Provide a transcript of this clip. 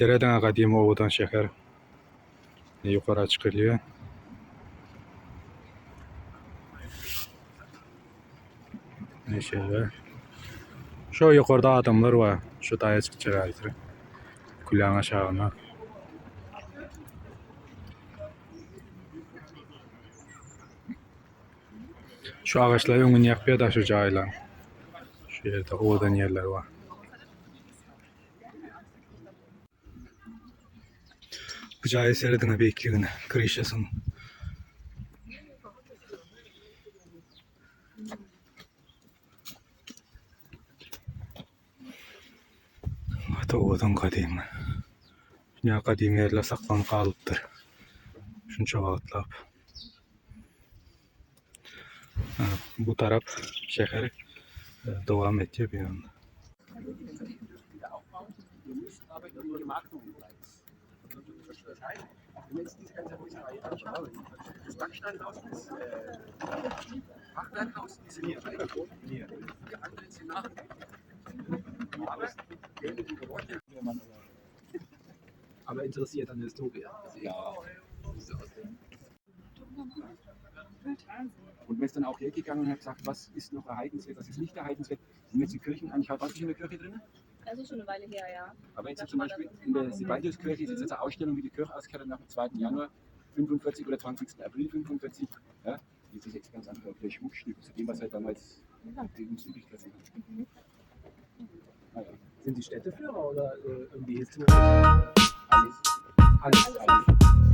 Sereden Kadim Oğudan şeker yukarı çıkılıyor. Ne şey var? Şu yukarıda adamlar var. Şu daya çıkacak. Kulağın aşağına. Şu ağaçlar önün yakıya da şu caylan. Şu yerde oğudan yerler var. Bu cayı seyredine bekliyorsun. Kırışasın. Hatta oğudan kadim. Ya kadim yerler saklanıp kalıptır. Şunca vakitlap. Bu taraf şeker devam ediyor bir anda. Das Backsteinhaus ist Fachwerkhaus, die sind hier. Die anderen sind nach. Aber interessiert an der Historie. Ja. Und man ist dann auch hergegangen und hat gesagt, was ist noch erhaltenswert, was ist nicht erhaltenswert. Wenn man jetzt die Kirchen anschaut, was ist in der Kirche drin? Also schon eine Weile her, ja. Aber jetzt zum Beispiel in der Sibeliuskirche ist jetzt eine Ausstellung, wie die Kirche auskehrt nach dem 2. Januar 45 oder 20. April 45. Ja, das ist jetzt ganz andere Schmuckstücke zu dem, was halt damals die uns übrig gelassen hat. Naja. Sind die Städteführer oder irgendwie Historiker? Alles.